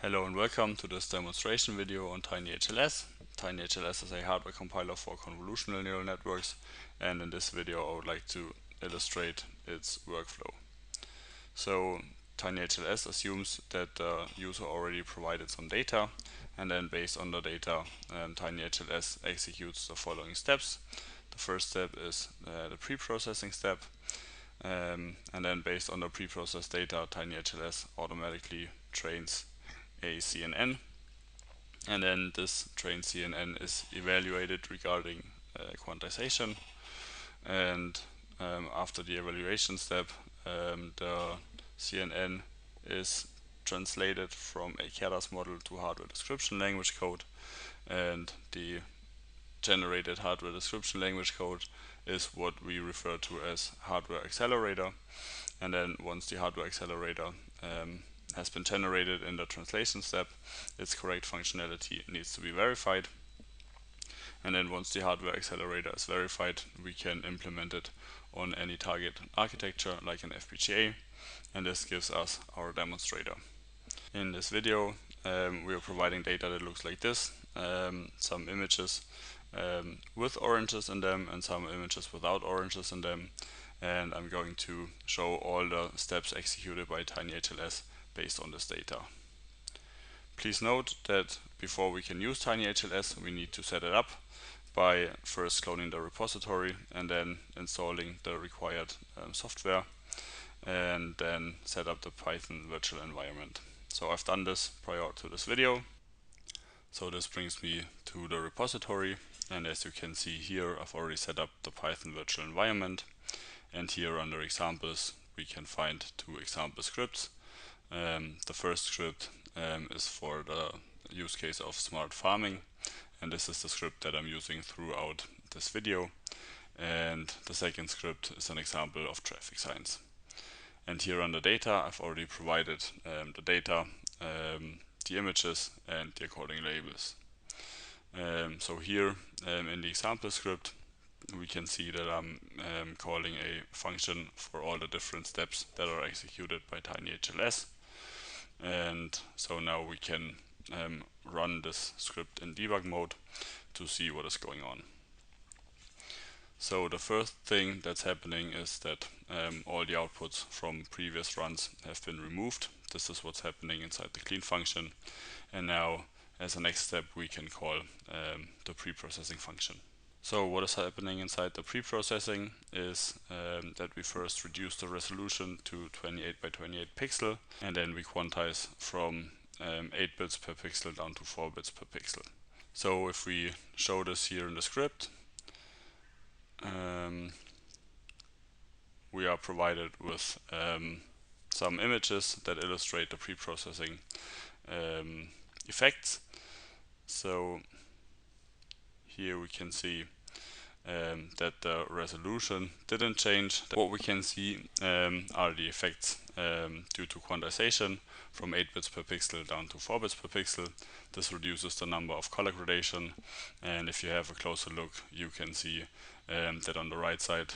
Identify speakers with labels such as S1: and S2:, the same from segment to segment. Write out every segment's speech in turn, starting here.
S1: Hello and welcome to this demonstration video on TinyHLS. TinyHLS is a hardware compiler for convolutional neural networks, and in this video I would like to illustrate its workflow. So TinyHLS assumes that the user already provided some data, and then based on the data TinyHLS executes the following steps. The first step is the pre-processing step, and then based on the pre-processed data TinyHLS automatically trains a CNN, and then this trained CNN is evaluated regarding quantization, and after the evaluation step the CNN is translated from a Keras model to hardware description language code, and the generated hardware description language code is what we refer to as hardware accelerator. And then once the hardware accelerator has been generated in the translation step, its correct functionality needs to be verified. And then once the hardware accelerator is verified, we can implement it on any target architecture like an FPGA, and this gives us our demonstrator. In this video we are providing data that looks like this, some images with oranges in them and some images without oranges in them, and I'm going to show all the steps executed by TinyHLS based on this data. Please note that before we can use TinyHLS we need to set it up by first cloning the repository and then installing the required software, and then set up the Python virtual environment. So I've done this prior to this video. So this brings me to the repository, and as you can see here I've already set up the Python virtual environment, and here under examples we can find two example scripts. The first script is for the use case of smart farming, and this is the script that I'm using throughout this video, and the second script is an example of traffic signs. And here under data I've already provided the data, the images and the according labels. So here in the example script we can see that I'm calling a function for all the different steps that are executed by TinyHLS, and so now we can run this script in debug mode to see what is going on. So the first thing that's happening is that all the outputs from previous runs have been removed. This is what's happening inside the clean function, and now as a next step we can call the pre-processing function. So what is happening inside the pre-processing is that we first reduce the resolution to 28 by 28 pixel, and then we quantize from 8 bits per pixel down to 4 bits per pixel. So if we show this here in the script, we are provided with some images that illustrate the pre-processing effects. So here we can see that the resolution didn't change. What we can see are the effects due to quantization from 8 bits per pixel down to 4 bits per pixel. This reduces the number of color gradation, and if you have a closer look you can see that on the right side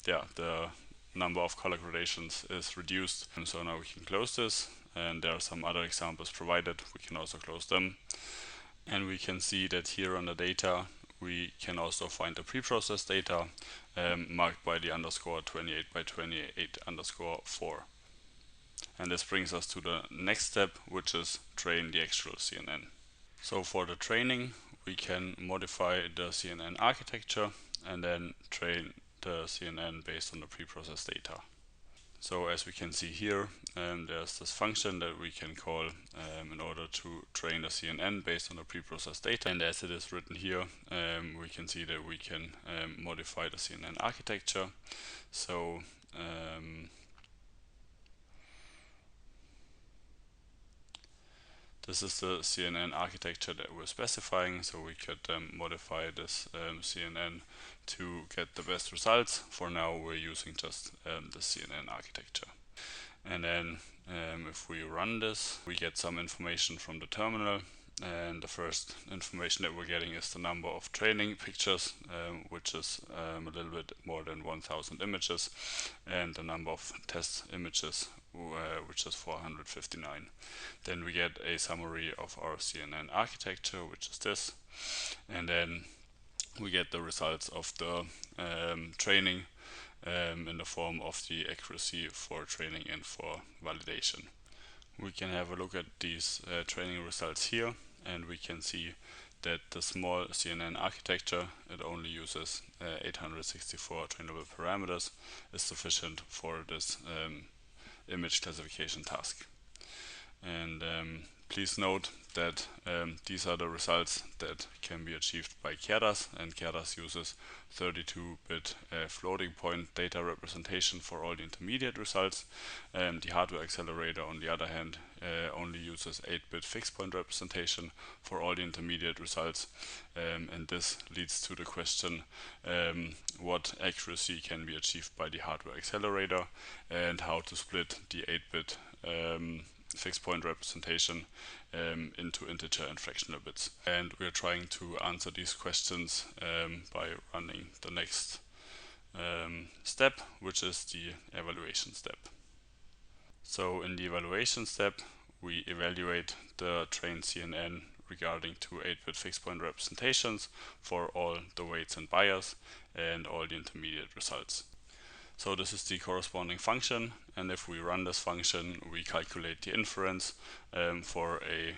S1: the number of color gradations is reduced. And so now we can close this, and there are some other examples provided. We can also close them, and we can see that here on the data we can also find the pre-processed data marked by the underscore 28 by 28 underscore 4. And this brings us to the next step, which is train the actual CNN. So for the training we can modify the CNN architecture and then train the CNN based on the pre-processed data. So as we can see here, there's this function that we can call in order to train the CNN based on the pre-processed data, and as it is written here we can see that we can modify the CNN architecture. So this is the CNN architecture that we're specifying, so we could modify this CNN to get the best results. For now we're using just the CNN architecture. And then if we run this we get some information from the terminal, and the first information that we're getting is the number of training pictures, which is a little bit more than 1000 images, and the number of test images, which is 459. Then we get a summary of our CNN architecture, which is this, and then we get the results of the training in the form of the accuracy for training and for validation. We can have a look at these training results here, and we can see that the small CNN architecture, it only uses 864 trainable parameters, is sufficient for this image classification task. And please note that these are the results that can be achieved by Keras, and Keras uses 32-bit floating point data representation for all the intermediate results. The hardware accelerator, on the other hand, only uses 8-bit fixed point representation for all the intermediate results, and this leads to the question what accuracy can be achieved by the hardware accelerator and how to split the 8-bit fixed point representation into integer and fractional bits. And we're trying to answer these questions by running the next step, which is the evaluation step. So in the evaluation step, we evaluate the trained CNN regarding to 8-bit fixed point representations for all the weights and bias and all the intermediate results. So this is the corresponding function, and if we run this function, we calculate the inference for a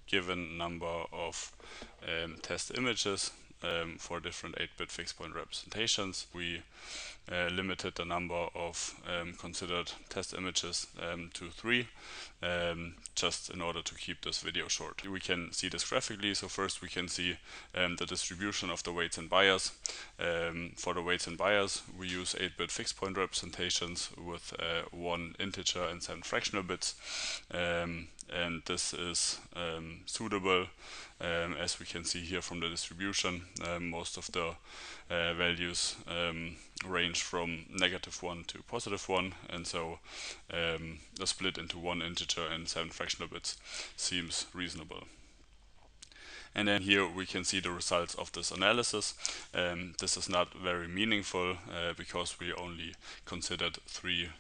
S1: given number of test images for different 8-bit fixed point representations. We limited the number of considered test images to 3, just in order to keep this video short. We can see this graphically. So first we can see the distribution of the weights and bias. For the weights and bias, we use 8-bit fixed point representations with 1 integer and 7 fractional bits, and this is suitable. As we can see here from the distribution, most of the values range from -1 to +1, and so the split into 1 integer and 7 fractional bits seems reasonable. And then here we can see the results of this analysis. This is not very meaningful because we only considered 3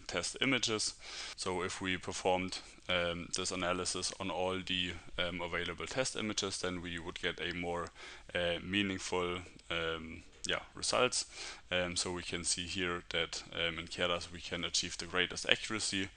S1: test images. So if we performed this analysis on all the available test images, then we would get a more meaningful results. So we can see here that in Keras we can achieve the greatest accuracy,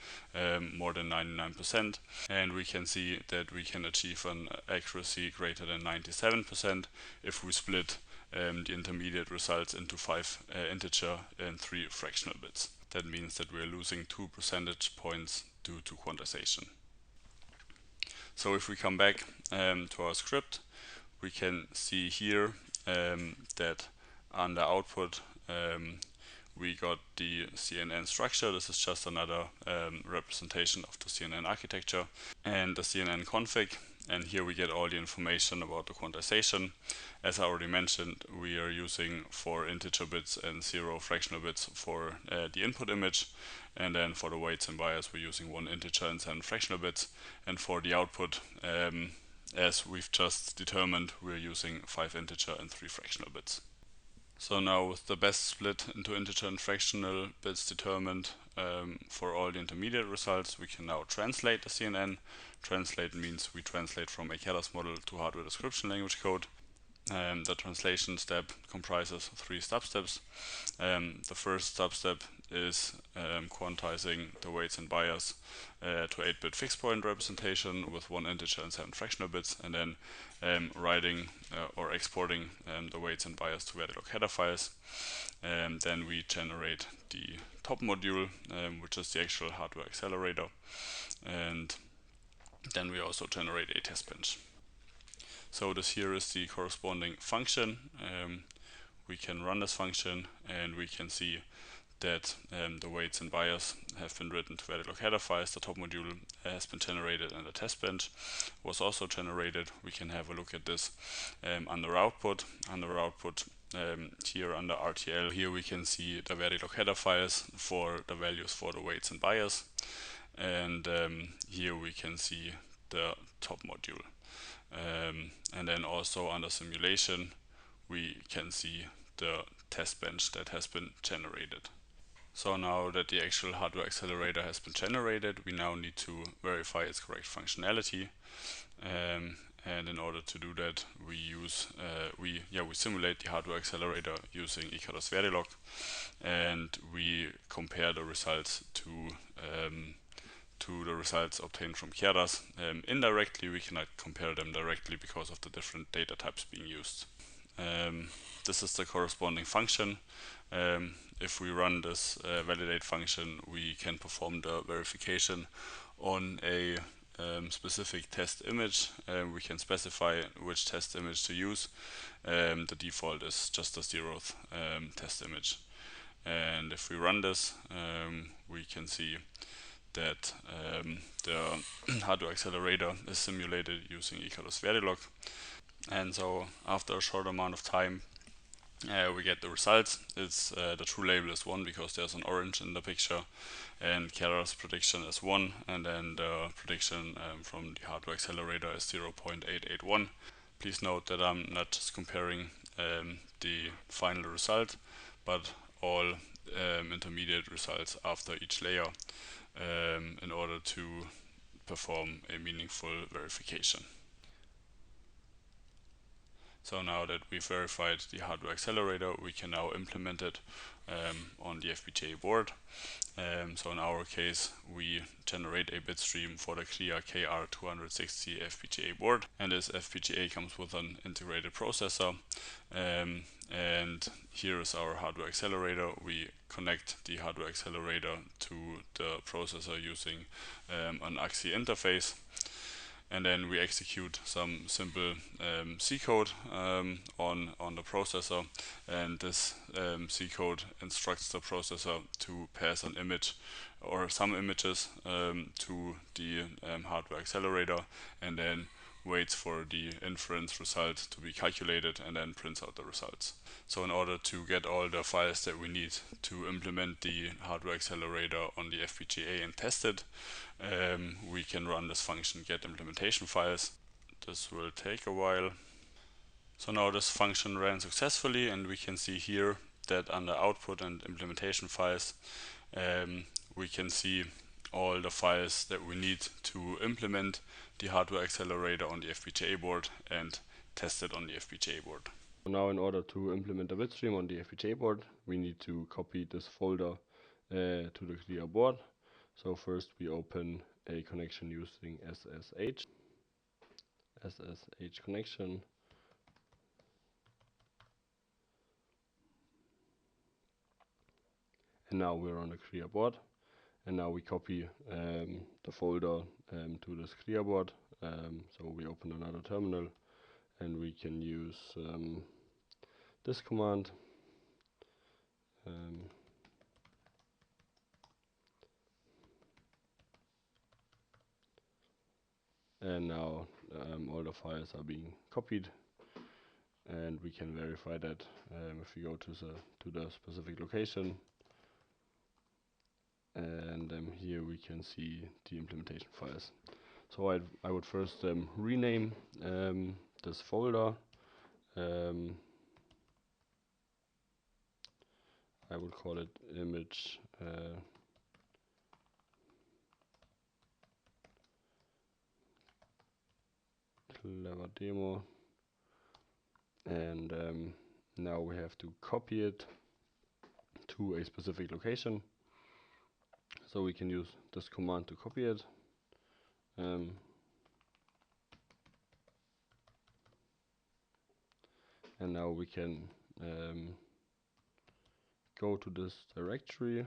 S1: more than 99%, and we can see that we can achieve an accuracy greater than 97% if we split the intermediate results into 5 integer and 3 fractional bits. That means that we are losing 2 percentage points due to quantization. So if we come back to our script, we can see here that under output we got the CNN structure. This is just another representation of the CNN architecture, and the CNN config, and here we get all the information about the quantization. As I already mentioned, we are using 4 integer bits and 0 fractional bits for the input image, and then for the weights and bias we're using 1 integer and 7 fractional bits, and for the output, as we've just determined, we're using 5 integer and 3 fractional bits. So now with the best split into integer and fractional bits determined for all the intermediate results, we can now translate the CNN. Translate means we translate from a Keras model to hardware description language code. The translation step comprises 3 substeps. The first substep is quantizing the weights and bias to 8-bit fixed point representation with 1 integer and 7 fractional bits, and then writing or exporting the weights and bias to Verilog header files. Then we generate the top module, which is the actual hardware accelerator, and then we also generate a test bench. So this here is the corresponding function. We can run this function, and we can see that the weights and bias have been written to Verilog header files. The top module has been generated, and the test bench was also generated. We can have a look at this under output. Under output, here under RTL, here we can see the Verilog header files for the values for the weights and bias, and here we can see the top module. And then also under simulation, we can see the test bench that has been generated. So now that the actual hardware accelerator has been generated, we now need to verify its correct functionality. And in order to do that, we use we simulate the hardware accelerator using Verilog, and we compare the results to the results obtained from Keras. Indirectly, we cannot compare them directly because of the different data types being used. This is the corresponding function. If we run this validate function, we can perform the verification on a specific test image. We can specify which test image to use. The default is just the 0th test image. And if we run this, we can see that the hardware accelerator is simulated using Verilog. And so after a short amount of time, we get the results. It's the true label is 1 because there's an orange in the picture, and Keras prediction is 1, and then the prediction from the hardware accelerator is 0.881. Please note that I'm not just comparing the final result, but all intermediate results after each layer in order to perform a meaningful verification. So now that we've verified the hardware accelerator, we can now implement it on the FPGA board. So in our case, we generate a bit stream for the CLIA KR260 FPGA board, and this FPGA comes with an integrated processor. And here is our hardware accelerator. We connect the hardware accelerator to the processor using an AXI interface. And then we execute some simple C code on the processor, and this C code instructs the processor to pass an image or some images to the hardware accelerator, and then waits for the inference result to be calculated and then prints out the results. So in order to get all the files that we need to implement the hardware accelerator on the FPGA and test it, we can run this function get implementation files. This will take a while. So now this function ran successfully, and we can see here that under output and implementation files, we can see all the files that we need to implement the hardware accelerator on the FPGA board and test it on the FPGA board.
S2: Now, in order to implement the bitstream on the FPGA board, we need to copy this folder to the CLIA board. So first we open a connection using SSH connection. And now we're on the CLIA board. And now we copy the folder to this CLIA board. So we open another terminal, and we can use this command. And now all the files are being copied, and we can verify that if we go to the specific location. And here we can see the implementation files. So I would first rename this folder. I would call it image CLEVERDemo, and now we have to copy it to a specific location. So we can use this command to copy it. And now we can go to this directory,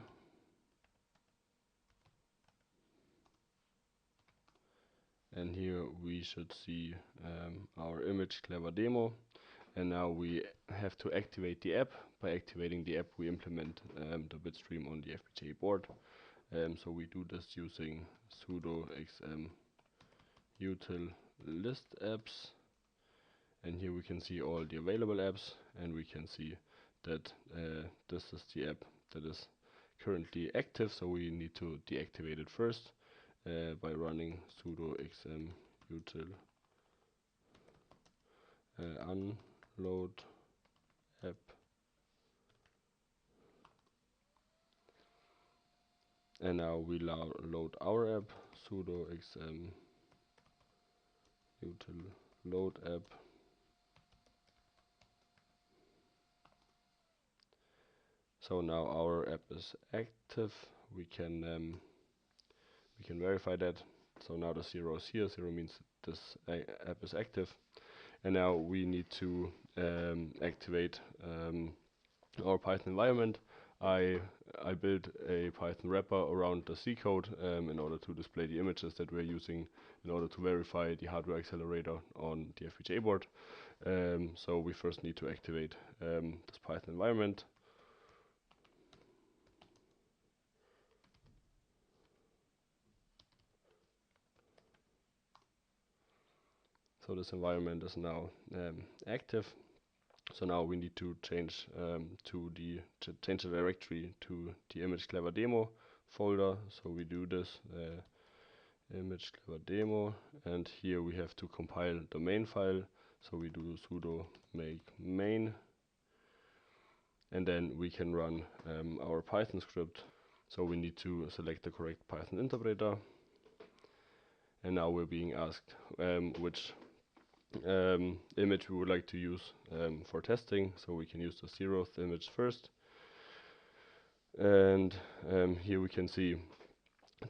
S2: and here we should see our image CLEVERDemo. And now we have to activate the app. By activating the app, we implement the bitstream on the FPGA board. So we do this using sudo xm util list apps, and here we can see all the available apps, and we can see that this is the app that is currently active, so we need to deactivate it first by running sudo xm util unload app. And now we load our app, sudo xm util load app. So now our app is active. We can verify that. So now the 0 is here. 0 means this app is active. And now we need to activate our Python environment. I built a Python wrapper around the C code in order to display the images that we're using in order to verify the hardware accelerator on the FPGA board. So we first need to activate this Python environment. So this environment is now active. So now we need to change change the directory to the image CLEVERDemo folder. So we do this image CLEVERDemo, and here we have to compile the main file. So we do sudo make main, and then we can run our Python script. So we need to select the correct Python interpreter, and now we're being asked which image we would like to use for testing. So we can use the 0th image first, and here we can see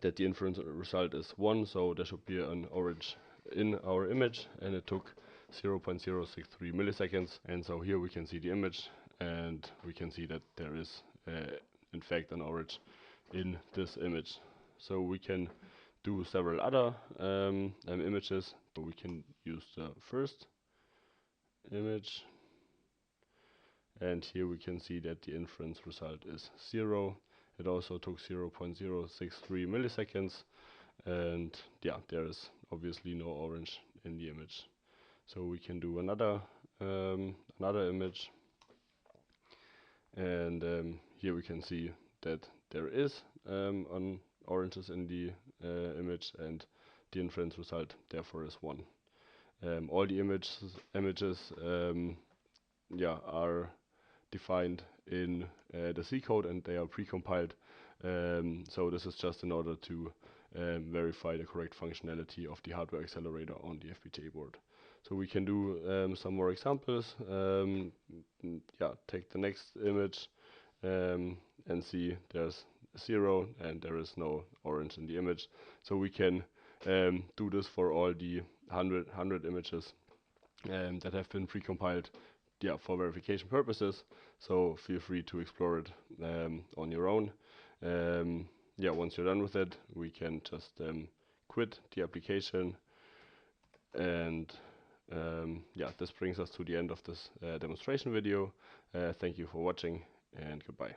S2: that the inference result is 1, so there should be an orange in our image, and it took 0.063 milliseconds. And so here we can see the image, and we can see that there is in fact an orange in this image. So we can do several other images. So we can use the first image, and here we can see that the inference result is 0. It also took 0.063 milliseconds, and yeah, there is obviously no orange in the image. So we can do another image, and here we can see that there is an oranges in the image, and the inference result therefore is 1. All the images are defined in the C code, and they are precompiled. So this is just in order to verify the correct functionality of the hardware accelerator on the FPGA board. So we can do some more examples. Take the next image and see there's 0 and there is no orange in the image. So we can do this for all the 100 images that have been precompiled for verification purposes. So feel free to explore it on your own. Once you're done with it, we can just quit the application. And this brings us to the end of this demonstration video. Thank you for watching, and goodbye.